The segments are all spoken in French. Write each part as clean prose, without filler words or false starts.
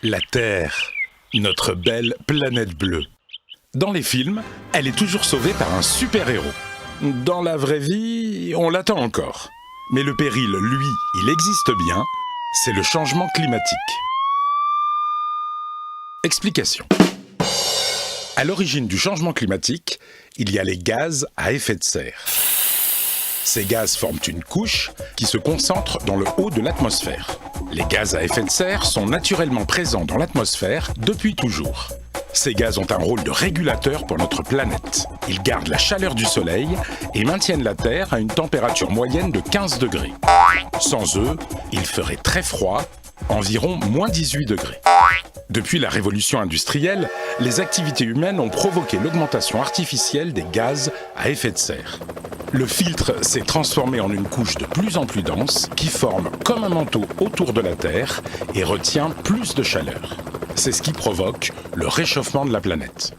La Terre, notre belle planète bleue. Dans les films, elle est toujours sauvée par un super-héros. Dans la vraie vie, on l'attend encore. Mais le péril, lui, il existe bien, c'est le changement climatique. Explication. À l'origine du changement climatique, il y a les gaz à effet de serre. Ces gaz forment une couche qui se concentre dans le haut de l'atmosphère. Les gaz à effet de serre sont naturellement présents dans l'atmosphère depuis toujours. Ces gaz ont un rôle de régulateur pour notre planète. Ils gardent la chaleur du soleil et maintiennent la Terre à une température moyenne de 15 degrés. Sans eux, il ferait très froid, environ moins 18 degrés. Depuis la révolution industrielle, les activités humaines ont provoqué l'augmentation artificielle des gaz à effet de serre. Le filtre s'est transformé en une couche de plus en plus dense qui forme comme un manteau autour de la Terre et retient plus de chaleur. C'est ce qui provoque le réchauffement de la planète.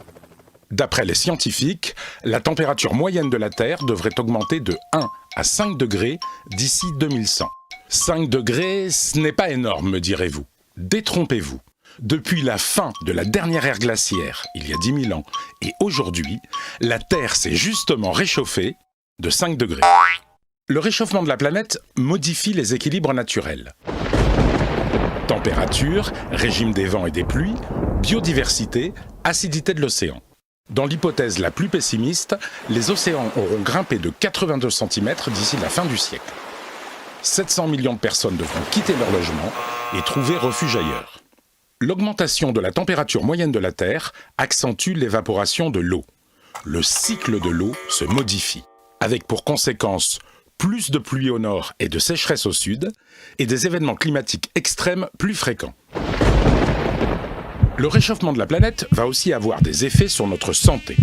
D'après les scientifiques, la température moyenne de la Terre devrait augmenter de 1 à 5 degrés d'ici 2100. 5 degrés, ce n'est pas énorme, me direz-vous. Détrompez-vous. Depuis la fin de la dernière ère glaciaire, il y a 10 000 ans, et aujourd'hui, la Terre s'est justement réchauffée de 5 degrés. Le réchauffement de la planète modifie les équilibres naturels. Température, régime des vents et des pluies, biodiversité, acidité de l'océan. Dans l'hypothèse la plus pessimiste, les océans auront grimpé de 82 cm d'ici la fin du siècle. 700 millions de personnes devront quitter leur logement et trouver refuge ailleurs. L'augmentation de la température moyenne de la Terre accentue l'évaporation de l'eau. Le cycle de l'eau se modifie, avec pour conséquence plus de pluie au nord et de sécheresse au sud, et des événements climatiques extrêmes plus fréquents. Le réchauffement de la planète va aussi avoir des effets sur notre santé.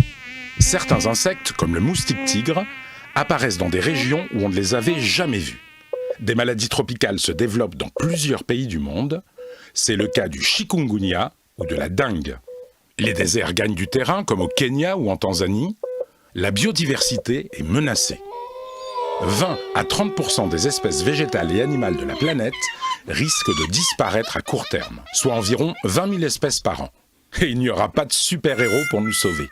Certains insectes, comme le moustique tigre, apparaissent dans des régions où on ne les avait jamais vus. Des maladies tropicales se développent dans plusieurs pays du monde. C'est le cas du chikungunya ou de la dengue. Les déserts gagnent du terrain, comme au Kenya ou en Tanzanie. La biodiversité est menacée. 20 à 30% des espèces végétales et animales de la planète risquent de disparaître à court terme, soit environ 20 000 espèces par an. Et il n'y aura pas de super-héros pour nous sauver.